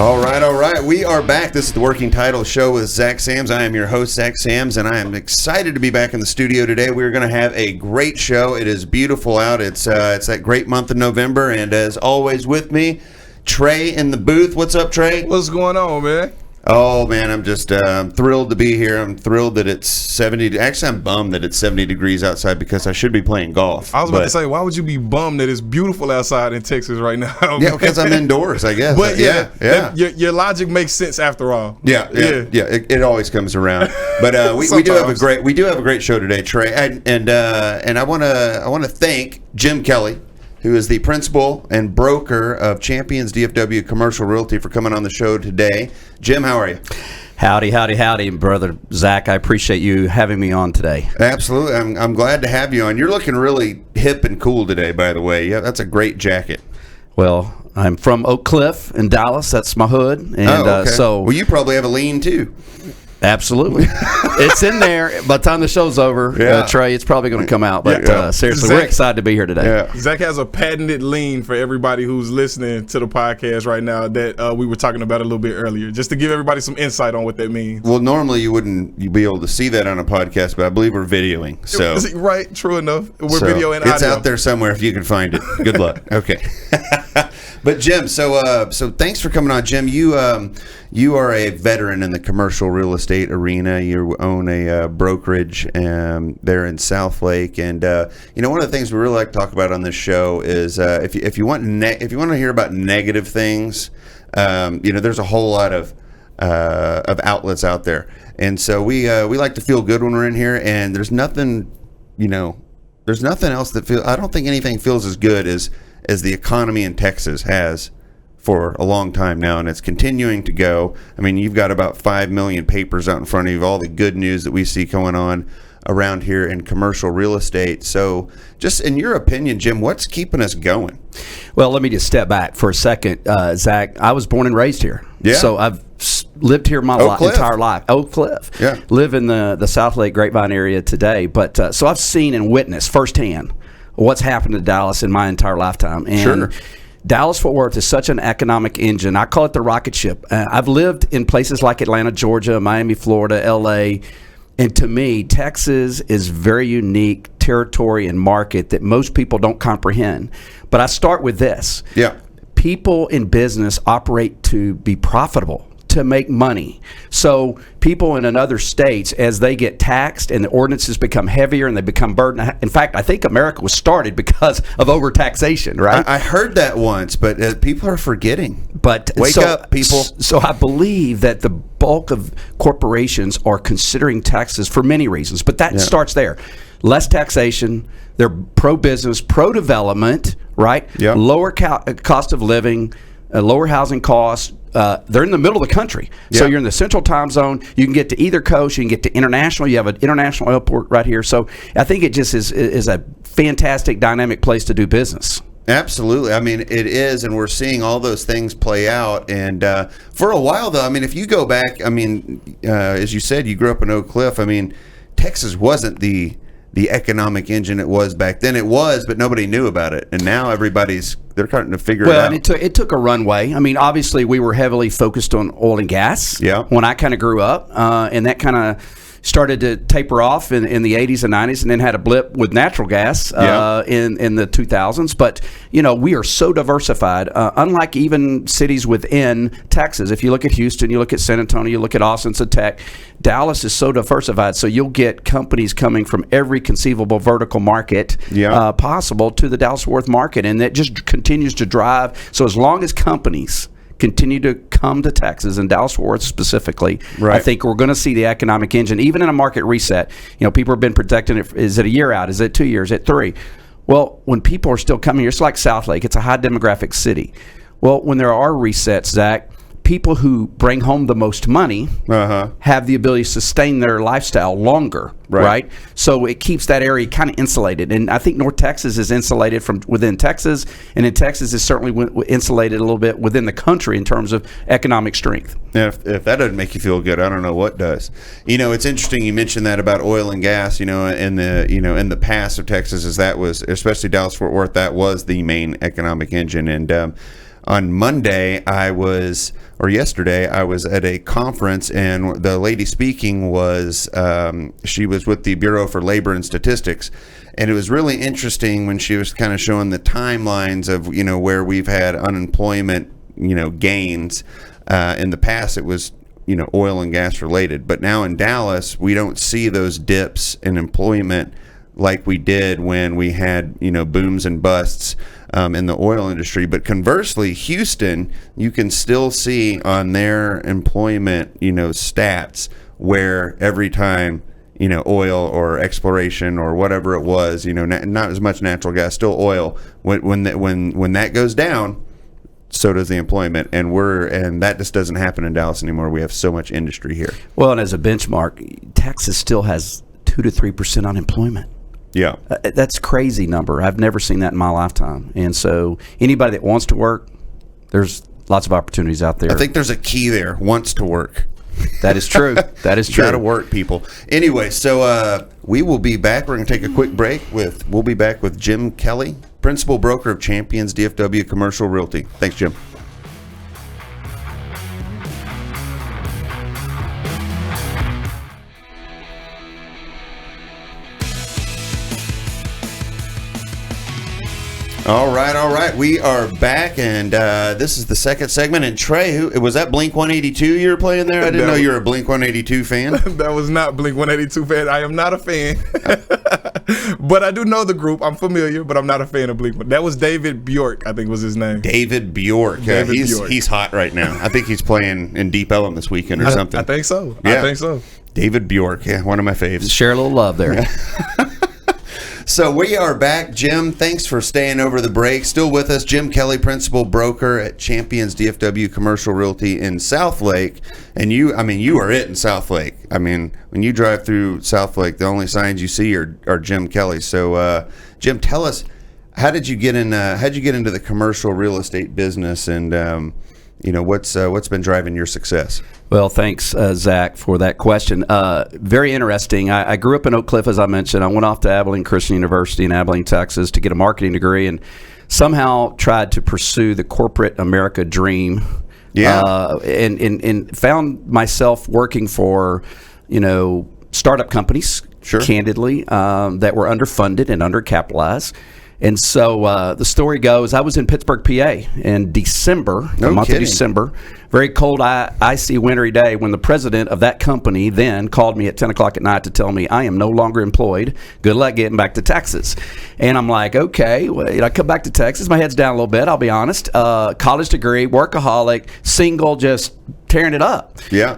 All right. We are back. This is the Working Title Show with Zach Sams. I am your host, Zach Sams, and I am excited to be back in the studio today. We're going to have a great show. It is beautiful out. It's that great month of November, and as always with me, Trey in the booth. What's up, Trey? What's going on, man? Oh, man, I'm just thrilled to be here. I'm thrilled that it's 70. Actually, I'm bummed that it's 70 degrees outside because I should be playing golf. I was about to say, why would you be bummed that it's beautiful outside in Texas right now? Yeah, because I'm indoors, I guess. But yeah. Your logic makes sense after all. Yeah. It always comes around. But we do have a great show today, Trey. And I want to thank Jim Kelly, who is the principal and broker of Champions DFW Commercial Realty, for coming on the show today. Jim, how are you? Howdy, brother Zach. I appreciate you having me on today. Absolutely. I'm glad to have you on. You're looking really hip and cool today, by the way. Yeah, that's a great jacket. Well, I'm from Oak Cliff in Dallas. That's my hood. And okay. Well, you probably have a lean, too. Absolutely. It's in there. By the time the show's over, Trey, it's probably going to come out. But seriously, Zach, we're excited to be here today. Yeah. Zach has a patented lean for everybody who's listening to the podcast right now that we were talking about a little bit earlier, just to give everybody some insight on what that means. Well, normally you'd be able to see that on a podcast, but I believe we're videoing. So right, true enough. We're videoing audio. It's out there somewhere if you can find it. Good luck. Okay. But Jim, so thanks for coming on, Jim. You are a veteran in the commercial real estate arena. You own a brokerage there in South Lake, and one of the things we really like to talk about on this show is if you want to hear about negative things, there's a whole lot of outlets out there, and so we like to feel good when we're in here, and there's nothing else that feels. I don't think anything feels as good as the economy in Texas has for a long time now, and it's continuing to go. I mean, you've got about 5 million papers out in front of you, all the good news that we see going on around here in commercial real estate. So just in your opinion, Jim, what's keeping us going? Well, let me just step back for a second. Zach, I was born and raised here. Yeah. So I've lived here my entire life. Oak Cliff. Yeah. Live in the South Lake Grapevine area today. But so I've seen and witnessed firsthand what's happened to Dallas in my entire lifetime. And sure. Dallas-Fort Worth is such an economic engine. I call it the rocket ship. I've lived in places like Atlanta, Georgia, Miami, Florida, L.A., and to me, Texas is very unique territory and market that most people don't comprehend. But I start with this. Yeah. People in business operate to be profitable, to make money. So people in other states, as they get taxed and the ordinances become heavier and they become burdened. In fact, I think America was started because of overtaxation, right? I heard that once, but people are forgetting. But wake up, people. So I believe that the bulk of corporations are considering taxes for many reasons, but that starts there. Less taxation. They're pro-business, pro-development, right? Yep. Lower cost of living, lower housing costs. They're in the middle of the country. So you're in the central time zone. You can get to either coast. You can get to international. You have an international airport right here. So I think it just is a fantastic, dynamic place to do business. Absolutely. I mean, it is, and we're seeing all those things play out. And for a while, though, I mean, if you go back, I mean, as you said, you grew up in Oak Cliff. I mean, Texas wasn't the economic engine it was back then. It was, but nobody knew about it. And now they're starting to figure it out. And it took a runway. I mean, obviously, we were heavily focused on oil and gas when I kind of grew up, and that kind of started to taper off in the 80s and 90s, and then had a blip with natural gas in the 2000s. But, we are so diversified, unlike even cities within Texas. If you look at Houston, you look at San Antonio, you look at Austin, Tech, Dallas is so diversified. So you'll get companies coming from every conceivable vertical market possible to the Dallas-Fort Worth market, and that just continues to drive. So as long as companies continue to come to Texas and Dallas-Fort Worth specifically, I think we're going to see the economic engine, even in a market reset. People have been protecting it. Is it a year out? Is it 2 years? Is it 3? Well, when people are still coming here, it's like South Lake. It's a high demographic city. Well, when there are resets, Zach, people who bring home the most money have the ability to sustain their lifestyle longer, right? So it keeps that area kind of insulated. And I think North Texas is insulated from within Texas, and in Texas is certainly insulated a little bit within the country in terms of economic strength. Yeah, if that doesn't make you feel good, I don't know what does. It's interesting you mentioned that about oil and gas. In the past of Texas, as that was, especially Dallas-Fort Worth, that was the main economic engine. And on Monday, yesterday, I was at a conference, and the lady speaking was, she was with the Bureau for Labor and Statistics. And it was really interesting when she was kind of showing the timelines of, where we've had unemployment, gains. In the past, it was, oil and gas related. But now in Dallas, we don't see those dips in employment like we did when we had, booms and busts in the oil industry. But conversely, Houston, you can still see on their employment, stats where every time, oil or exploration or whatever it was, not as much natural gas, still oil. When that goes down, so does the employment, and that just doesn't happen in Dallas anymore. We have so much industry here. Well, and as a benchmark, Texas still has 2 to 3% unemployment. Yeah, that's a crazy number. I've never seen that in my lifetime. And so, anybody that wants to work, there's lots of opportunities out there. I think there's a key there: wants to work. That is true. That is true. Got to work, people. Anyway, so we will be back. We're going to take a quick break. We'll be back with Jim Kelly, principal broker of Champions DFW Commercial Realty. Thanks, Jim. All right. We are back, and this is the second segment. And Trey, was that Blink 182 you were playing there? I didn't know you were a Blink 182 fan. That was not Blink 182 fan. I am not a fan. But I do know the group. I'm familiar, but I'm not a fan of Blink. That was David Bjork, I think was his name. David Bjork. He's hot right now. I think he's playing in Deep Ellum this weekend or something. I think so. Yeah. I think so. David Bjork, one of my faves. Share a little love there. So we are back. Jim, thanks for staying over the break. Still with us, Jim Kelly, principal broker at Champions DFW Commercial Realty in Southlake. And you are it in Southlake. I mean, when you drive through Southlake, the only signs you see are Jim Kelly. So, Jim, tell us, how did you get into the commercial real estate business, and what's been driving your success? Well, thanks, Zach, for that question. Very interesting. I grew up in Oak Cliff, as I mentioned. I went off to Abilene Christian University in Abilene, Texas, to get a marketing degree, and somehow tried to pursue the corporate America dream. Yeah. And found myself working for, startup companies, sure, candidly, that were underfunded and undercapitalized. And so the story goes, I was in Pittsburgh, PA in December, the month of December, very cold, icy, wintry day, when the president of that company then called me at 10 o'clock at night to tell me I am no longer employed. Good luck getting back to Texas. And I'm like, okay, well, I come back to Texas. My head's down a little bit, I'll be honest. College degree, workaholic, single, just tearing it up. Yeah.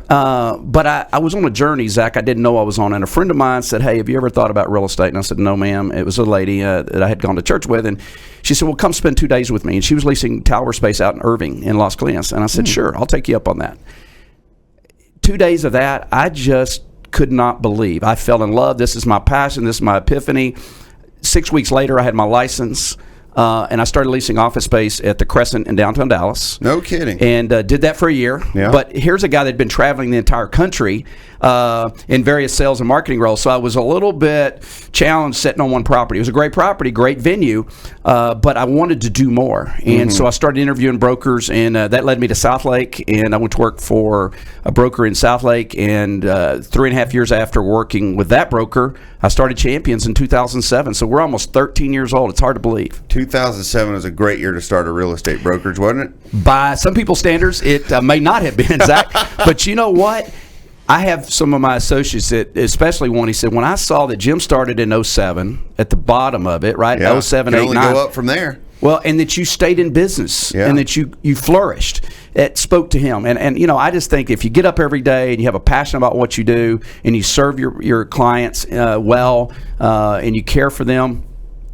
But I was on a journey, Zach, I didn't know I was on. And a friend of mine said, hey, have you ever thought about real estate? And I said, no, ma'am. It was a lady that I had gone to church with. And she said, well, come spend 2 days with me. And she was leasing tower space out in Irving in Las Colinas. And I said, sure, I'll take you up on that. 2 days of that, I just could not believe. I fell in love. This is my passion. This is my epiphany. 6 weeks later, I had my license. And I started leasing office space at the Crescent in downtown Dallas. No kidding. And did that for a year. Yeah. But here's a guy that had been traveling the entire country in various sales and marketing roles. So I was a little bit challenged sitting on one property. It was a great property, great venue, but I wanted to do more. And so I started interviewing brokers, and that led me to Southlake. And I went to work for a broker in Southlake. And 3.5 years after working with that broker, I started Champions in 2007. So we're almost 13 years old. It's hard to believe. 2007 was a great year to start a real estate brokerage, wasn't it? By some people's standards, it may not have been, Zach. But you know what? I have some of my associates that, especially one, he said, when I saw that Jim started in 07, at the bottom of it, right? Yeah. 07, you 8, only 9. go up from there. Well, and that you stayed in business, and that you flourished. It spoke to him. And I just think if you get up every day and you have a passion about what you do, and you serve your clients well, and you care for them,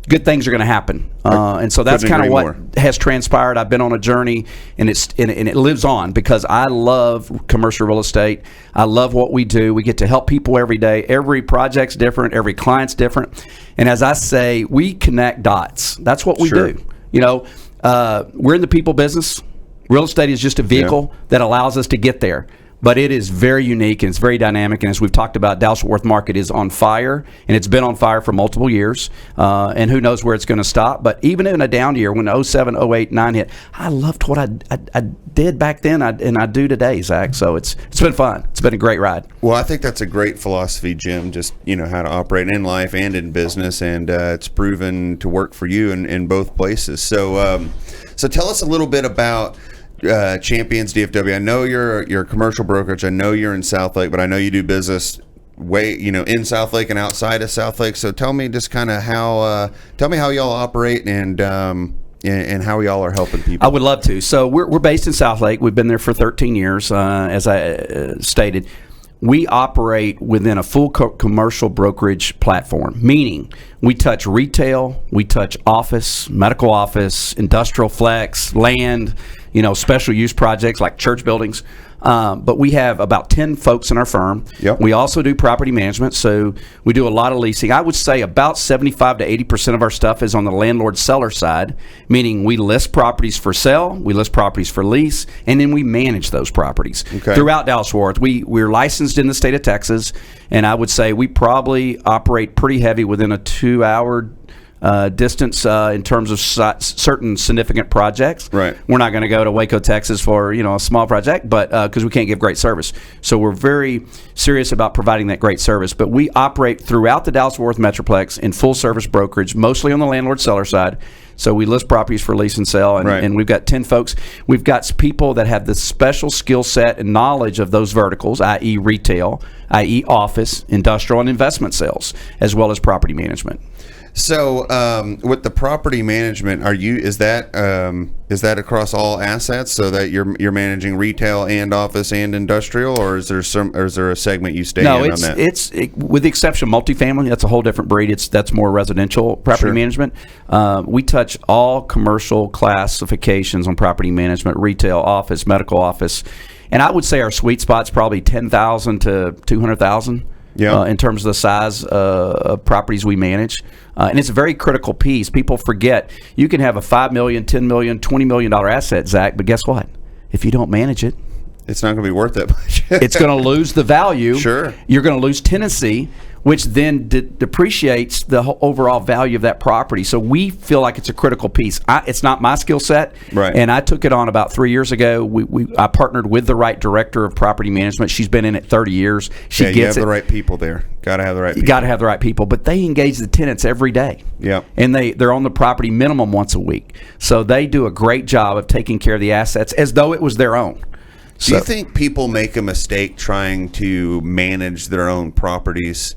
good things are going to happen. And so that's kind of what has transpired. I've been on a journey, and it lives on because I love commercial real estate. I love what we do. We get to help people every day. Every project's different. Every client's different. And as I say, we connect dots. That's what we do. We're in the people business. Real estate is just a vehicle that allows us to get there. But it is very unique and it's very dynamic. And as we've talked about, Dallas-Fort Worth market is on fire, and it's been on fire for multiple years. And who knows where it's going to stop. But even in a down year, when 07, 08, 9 hit, I loved what I did back then and I do today, Zach. So it's been fun. It's been a great ride. Well, I think that's a great philosophy, Jim, just, how to operate in life and in business. And it's proven to work for you in both places. So tell us a little bit about Champions DFW. I know you're a commercial brokerage. I know you're in South Lake, but I know you do business in South Lake and outside of South Lake. So tell me just kind of how y'all operate and how y'all are helping people. I would love to. So we're based in South Lake. We've been there for 13 years, as I stated. We operate within a full commercial brokerage platform, meaning we touch retail, we touch office, medical office, industrial flex, land, special use projects like church buildings. But we have about 10 folks in our firm. Yep. We also do property management, so we do a lot of leasing. I would say about 75 to 80% of our stuff is on the landlord-seller side, meaning we list properties for sale, we list properties for lease, and then we manage those properties throughout Dallas-Fort Worth. We're licensed in the state of Texas, and I would say we probably operate pretty heavy within a 2-hour distance in terms of certain significant projects. Right. We're not going to go to Waco, Texas for a small project, but because we can't give great service. So we're very serious about providing that great service. But we operate throughout the Dallas-Fort Worth Metroplex in full service brokerage, mostly on the landlord-seller side. So we list properties for lease and sell, and we've got 10 folks. We've got people that have the special skill set and knowledge of those verticals, i.e. retail, i.e. office, industrial, and investment sales, as well as property management. So, with the property management, is that across all assets, so that you're managing retail and office and industrial, or is there a segment you stay in on that? No, it's with the exception of multifamily. That's a whole different breed. That's more residential property management. We touch all commercial classifications on property management: retail, office, medical office, and I would say our sweet spot's probably 10,000 to 200,000. In terms of the size of properties we manage. And it's a very critical piece. People forget you can have a $5 million, $10 million, $20 million asset, Zach, but guess what? If you don't manage it, it's not going to be worth that much. It's going to lose the value. Sure. You're going to lose tenancy, which then depreciates the whole overall value of that property. So we feel like it's a critical piece. It's not my skill set, right? And I took it on about 3 years ago. I partnered with the right director of property management. She's been in it 30 years. She gets you have the right people there. Got to have the right people. You got to have the right people, but they engage the tenants every day. Yeah. And they're on the property minimum once a week. So they do a great job of taking care of the assets as though it was their own. Do you think people make a mistake trying to manage their own properties,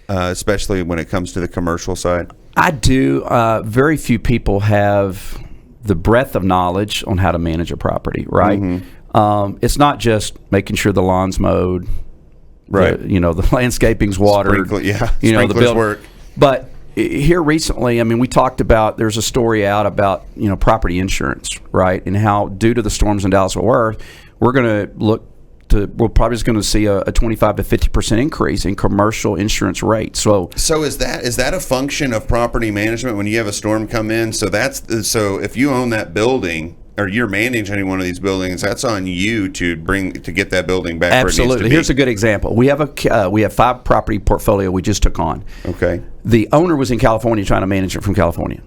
especially when it comes to the commercial side? I do. Very few people have the breadth of knowledge on how to manage a property, right? Mm-hmm. It's not just making sure the lawn's mowed, right? The landscaping's watered, sprinklers work. But here recently, we talked about, there's a story out about, property insurance, right? And how due to the storms in Dallas-Fort Worth, we're probably just going to see a 25 to 50% increase in commercial insurance rates. So is that a function of property management when you have a storm come in? So if you own that building, or you're managing any one of these buildings, that's on you to get that building back. Absolutely. Where it needs to be. Here's a good example. We have 5 property portfolio we just took on. Okay. The owner was in California trying to manage it from California.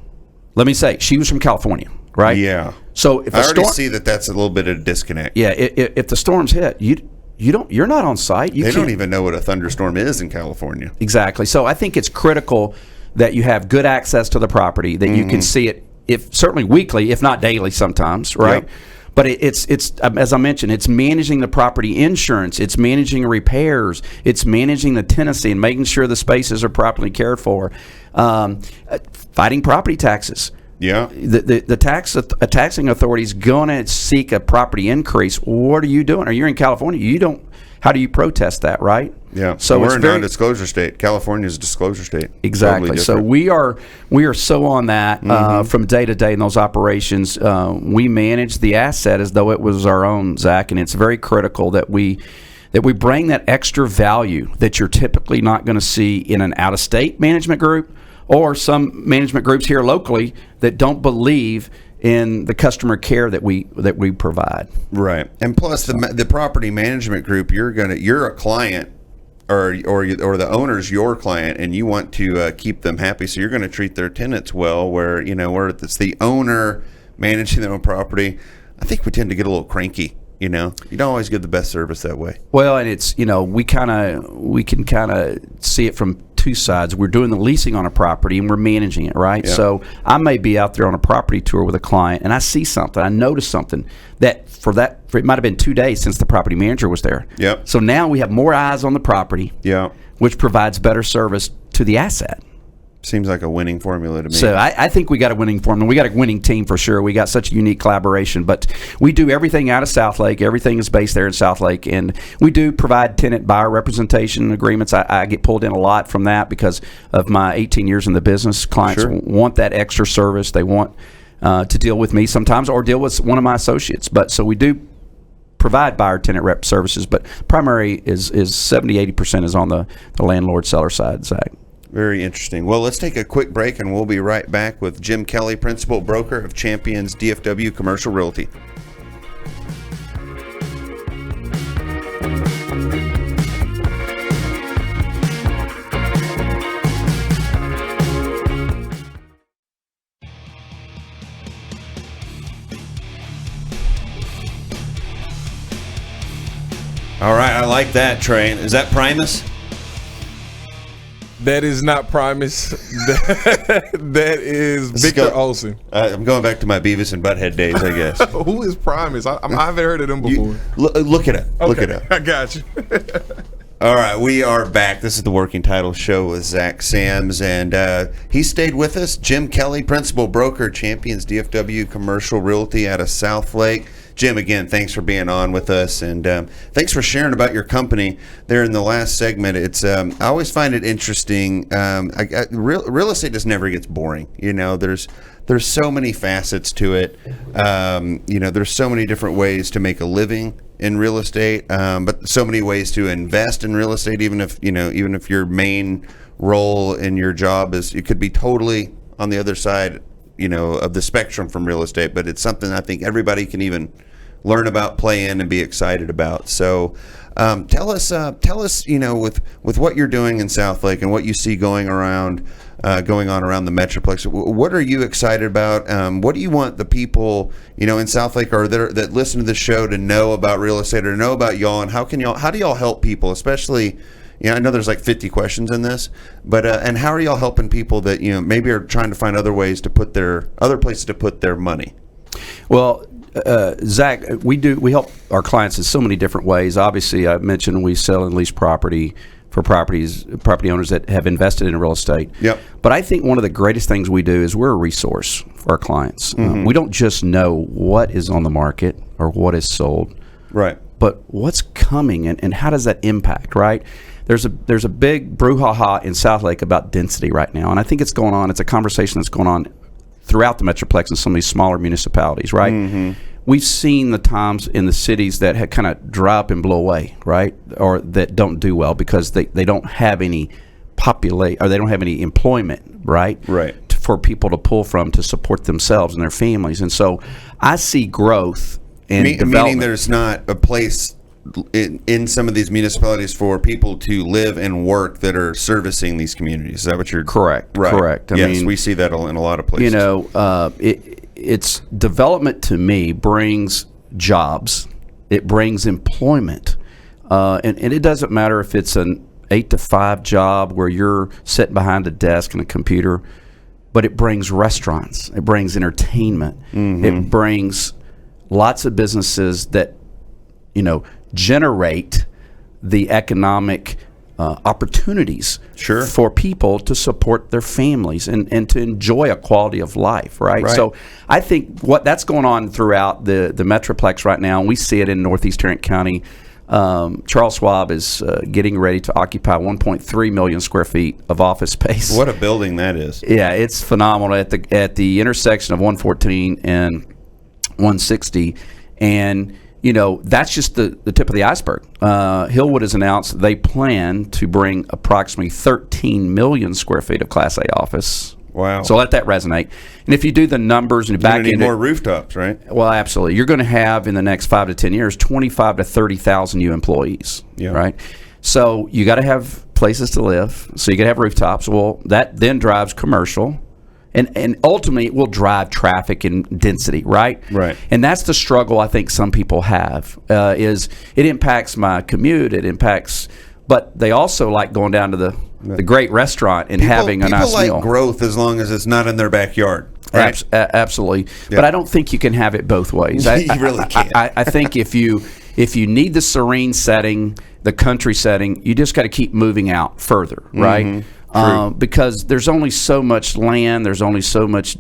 Let me say, she was from California, right? Yeah. So if I already see that's a little bit of a disconnect. Yeah. If the storms hit, you're not on site. They don't even know what a thunderstorm is in California. Exactly. So I think it's critical that you have good access to the property, that you can see it. If certainly weekly, if not daily sometimes, right? Yep. But it's as I mentioned, it's managing the property insurance, it's managing repairs, it's managing the tenancy and making sure the spaces are properly cared for, fighting property taxes. Yeah. The taxing authority is going to seek a property increase. What are you doing? Are you in California? How do you protest that, right? Yeah. So we're a non-disclosure state. California is a disclosure state. Exactly. Totally so we are so on that from day to day in those operations. We manage the asset as though it was our own, Zach, and it's very critical that we bring that extra value that you're typically not going to see in an out-of-state management group or some management groups here locally that don't believe in the customer care that we provide. Right, and plus the property management group, you're a client, or the owner's your client, and you want to keep them happy, so you're going to treat their tenants well. Where it's the owner managing their own property, I think we tend to get a little cranky. You don't always give the best service that way. Well, and it's we can kind of see it from two sides. We're doing the leasing on a property and we're managing it, right? Yeah. So I may be out there on a property tour with a client and I see something, I notice something that it might have been 2 days since the property manager was there. Yep. So now we have more eyes on the property. Yeah. Which provides better service to the asset. Seems like a winning formula to me. So I think we got a winning formula. We got a winning team for sure. We got such a unique collaboration. But we do everything out of Southlake. Everything is based there in Southlake. And we do provide tenant buyer representation agreements. I get pulled in a lot from that because of my 18 years in the business. Clients want that extra service. They want to deal with me sometimes or deal with one of my associates. But so we do provide buyer tenant rep services. But primary is 70-80% is on the landlord seller side, Zach. Very interesting. Well, let's take a quick break, and we'll be right back with Jim Kelly, Principal Broker of Champions DFW Commercial Realty. All right, I like that, Trey. Is that Primus? That is not Primus. That is Victor Olsen. I'm going back to my Beavis and Butthead days, I guess. Who is Primus? I haven't heard of them before. Look it up. Okay, look it up. I got you. All right, we are back. This is the Working Title Show with Zach Sams, and he stayed with us. Jim Kelly, Principal Broker, Champions DFW Commercial Realty out of Southlake. Jim, again, thanks for being on with us, and thanks for sharing about your company there in the last segment. It's I always find it interesting. Real estate just never gets boring. There's so many facets to it. There's so many different ways to make a living in real estate, but so many ways to invest in real estate. Even if your main role in your job it could be totally on the other side, of the spectrum from real estate. But it's something I think everybody can even learn about, play in, and be excited about. So tell us, with what you're doing in Southlake and what you see going on around the Metroplex, what are you excited about? What do you want the people, in Southlake or that listen to the show to know about real estate or know about y'all, and how do y'all help people, especially, I know there's like 50 questions in this, but and how are y'all helping people that maybe are trying to find other places to put their money? Well, Zach, we help our clients in so many different ways. Obviously, I mentioned we sell and lease property for property owners that have invested in real estate. Yep. But I think one of the greatest things we do is we're a resource for our clients. Mm-hmm. We don't just know what is on the market or what is sold, right? But what's coming and how does that impact, right? There's a big brouhaha in Southlake about density right now, and I think it's going on. It's a conversation that's going on throughout the Metroplex and some of these smaller municipalities, right? Mm-hmm. We've seen the times in the cities that had kind of dry up and blow away, right? Or that don't do well because they don't have any or they don't have any employment, right? Right. For people to pull from to support themselves and their families. And so I see growth and development. Meaning there's not a place in some of these municipalities for people to live and work that are servicing these communities. Is that what you're... Correct. Right. Correct. Yes, we see that in a lot of places. It's development to me brings jobs. It brings employment. And it doesn't matter if it's an 8-to-5 job where you're sitting behind a desk and a computer, but it brings restaurants. It brings entertainment. Mm-hmm. It brings lots of businesses that, generate the economic opportunities for people to support their families and to enjoy a quality of life, right? So I think what that's going on throughout the Metroplex right now, and we see it in Northeast Tarrant County. Charles Schwab is getting ready to occupy 1.3 million square feet of office space. What a building that is. Yeah, it's phenomenal at the intersection of 114 and 160. And that's just the tip of the iceberg. Hillwood has announced they plan to bring approximately 13 million square feet of Class A office Wow. So let that resonate. And if you do the numbers and back into more rooftops, right? Well, absolutely. You're going to have in the next 5 to 10 years 25 to 30,000 new employees, right? So you got to have places to live. So you got to have rooftops. Well, that then drives commercial. And ultimately, it will drive traffic and density, right? Right. And that's the struggle I think some people have, is it impacts my commute, it impacts, but they also like going down to the great restaurant and having a nice meal. People like growth as long as it's not in their backyard. Right? Absolutely. Yeah. But I don't think you can have it both ways. You really can't. I think if you need the serene setting, the country setting, you just got to keep moving out further, right? Because there's only so much land, there's only so much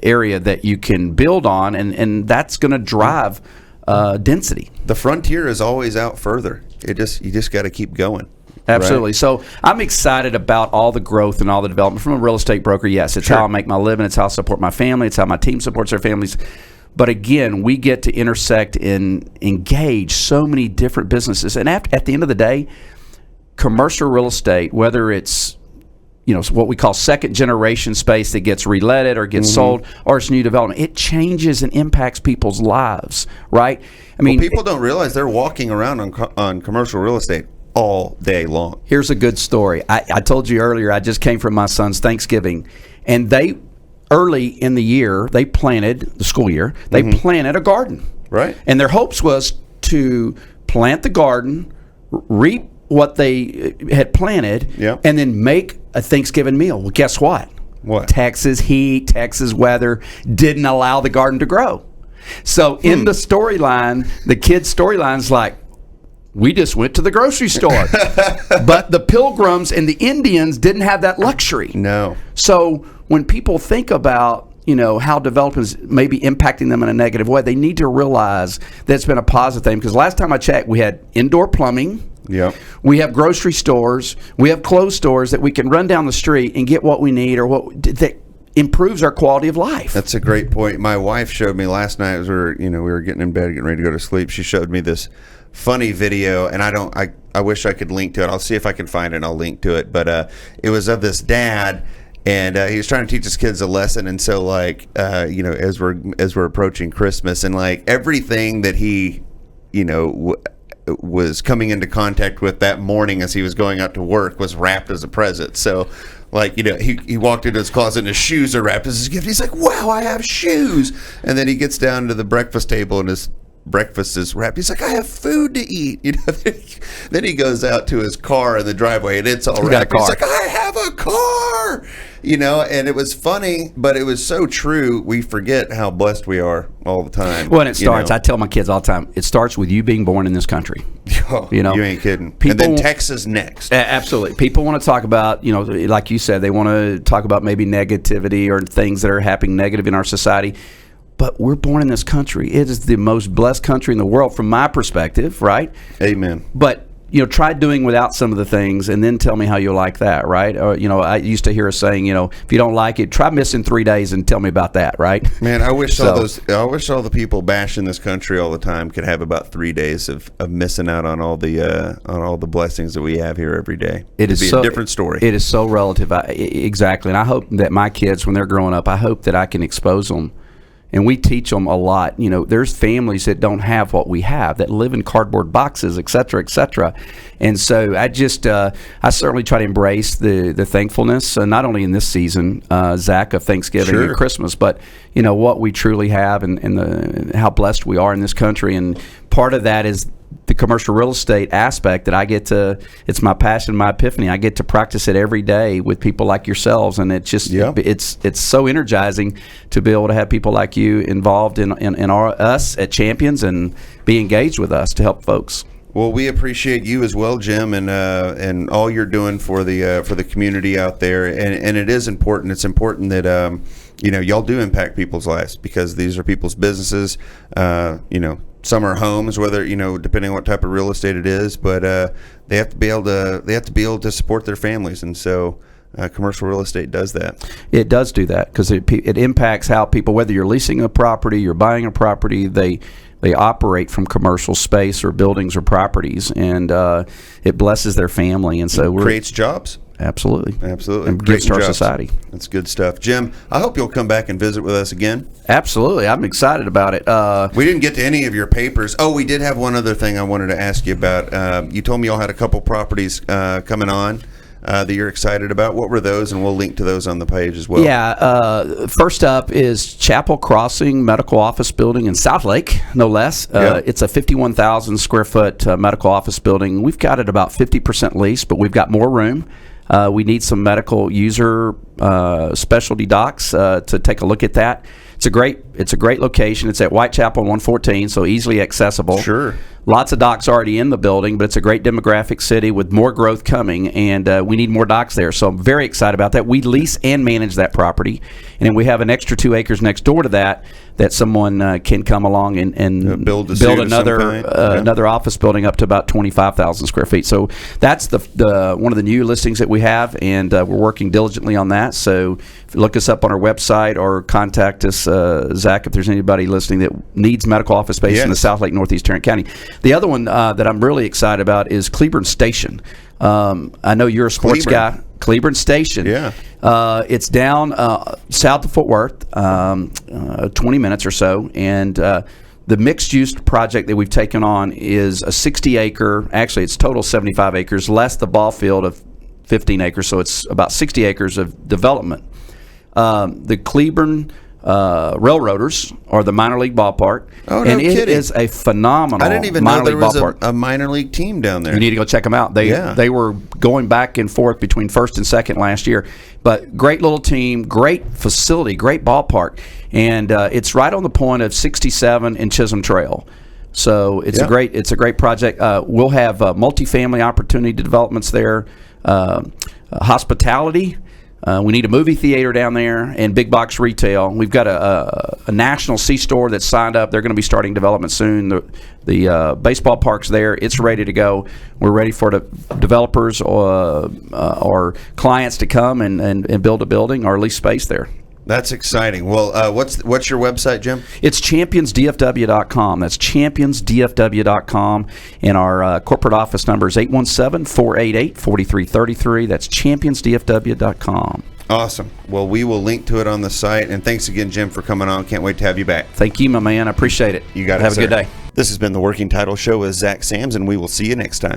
area that you can build on, and that's going to drive density. The frontier is always out further. You just got to keep going. Absolutely. Right? So I'm excited about all the growth and all the development from a real estate broker. Yes, it's how I make my living. It's how I support my family. It's how my team supports their families. But again, we get to intersect and engage so many different businesses. And at the end of the day, commercial real estate, whether it's what we call second generation space that gets reletted or gets sold, or it's new development, it changes and impacts people's lives, right? I mean, people don't realize they're walking around on commercial real estate all day long. Here's a good story. I told you earlier, I just came from my son's Thanksgiving, and they early in the year, they planted the school year, they planted a garden. Right. And their hopes was to plant the garden, reap what they had planted, and then make a Thanksgiving meal. Well, guess what? What? Texas heat, Texas weather didn't allow the garden to grow. So in the storyline, the kid's storyline's like, we just went to the grocery store. But the Pilgrims and the Indians didn't have that luxury. No. So when people think about how developers may be impacting them in a negative way, they need to realize that it's been a positive thing. Because last time I checked, we had indoor plumbing. Yeah. We have grocery stores. We have clothes stores that we can run down the street and get what we need that improves our quality of life. That's a great point. My wife showed me last night as we were getting in bed, getting ready to go to sleep. She showed me this funny video, and I wish I could link to it. I'll see if I can find it and I'll link to it. But it was of this dad, and he was trying to teach his kids a lesson. And so as we're approaching Christmas, and everything that he was coming into contact with that morning as he was going out to work was wrapped as a present. So he walked into his closet and his shoes are wrapped as his gift. He's like, wow, I have shoes. And then he gets down to the breakfast table and his breakfast is wrapped. He's like, I have food to eat. Then he goes out to his car in the driveway and it's all wrapped. He's like, I have a car. And it was funny, but it was so true. We forget how blessed we are all the time. Well, and it starts, I tell my kids all the time, it starts with you being born in this country. Oh, you ain't kidding. And then Texas next. Absolutely. People want to talk about, like you said, they want to talk about maybe negativity or things that are happening negative in our society. But we're born in this country. It is the most blessed country in the world from my perspective, right? Amen. But, try doing without some of the things and then tell me how you like that, right? Or, I used to hear a saying, if you don't like it, try missing 3 days and tell me about that, right? Man, I wish all the people bashing this country all the time could have about 3 days of missing out on all the blessings that we have here every day. It'd be a different story. It is so relative. Exactly. And I hope that my kids, when they're growing up, I hope that I can expose them. And we teach them a lot. There's families that don't have what we have, that live in cardboard boxes, et cetera, et cetera. And so I certainly try to embrace the thankfulness, not only in this season, Zach, of Thanksgiving and Christmas, but, what we truly have and how blessed we are in this country. And part of that is the commercial real estate aspect that it's my passion, my epiphany. I get to practice it every day with people like yourselves, and it's just it's so energizing to be able to have people like you involved in us at Champions and be engaged with us to help folks. Well, we appreciate you as well, Jim, and all you're doing for the community out there. And it is important. It's important that y'all do impact people's lives, because these are people's businesses. Some are homes, whether depending on what type of real estate it is, but they have to be able to support their families, and so commercial real estate does that. It does do that, because it impacts how people, whether you're leasing a property, you're buying a property, they operate from commercial space or buildings or properties, and it blesses their family, and so creates jobs. Absolutely. And gifts to our society. That's good stuff. Jim, I hope you'll come back and visit with us again. Absolutely. I'm excited about it. We didn't get to any of your papers. Oh, we did have one other thing I wanted to ask you about. You told me y'all had a couple properties coming on that you're excited about. What were those? And we'll link to those on the page as well. Yeah. First up is Chapel Crossing Medical Office Building in Southlake, no less. It's a 51,000 square foot medical office building. We've got it about 50% leased, but we've got more room. We need some medical user specialty docs to take a look at that. It's a great location. It's at Whitechapel 114, so easily accessible. Sure. Lots of docs already in the building, but it's a great demographic city with more growth coming, and we need more docs there. So I'm very excited about that. We lease and manage that property, and then we have an extra 2 acres next door to that someone can come along and build another office building up to about 25,000 square feet. So that's the one of the new listings that we have, and we're working diligently on that. So if you look us up on our website or contact us, Zach, if there's anybody listening that needs medical office space in the Southlake, Northeast Tarrant County. The other one that I'm really excited about is Cleburne Station. I know you're a sports guy. Cleburne Station. Yeah. It's down south of Fort Worth, 20 minutes or so, and the mixed-use project that we've taken on is a 60-acre, actually it's total 75 acres, less the ball field of 15 acres, so it's about 60 acres of development. The Cleburne Railroaders are the minor league ballpark. Oh, no kidding. It is a phenomenal I didn't even know there was a minor league team down there. You need to go check them out. They were going back and forth between first and second last year. But great little team, great facility, great ballpark. And it's right on the point of 67 and Chisholm Trail. So it's a great project. We'll have multifamily opportunity developments there, hospitality. We need a movie theater down there and big box retail. We've got a national C-store that's signed up. They're going to be starting development soon. The baseball park's there. It's ready to go. We're ready for the developers or clients to come and build a building or lease space there. That's exciting. Well, what's your website, Jim? It's championsdfw.com. That's championsdfw.com. And our corporate office number is 817-488-4333. That's championsdfw.com. Awesome. Well, we will link to it on the site. And thanks again, Jim, for coming on. Can't wait to have you back. Thank you, my man. I appreciate it. You got it, Have a good day. This has been the Working Title Show with Zach Sams, and we will see you next time.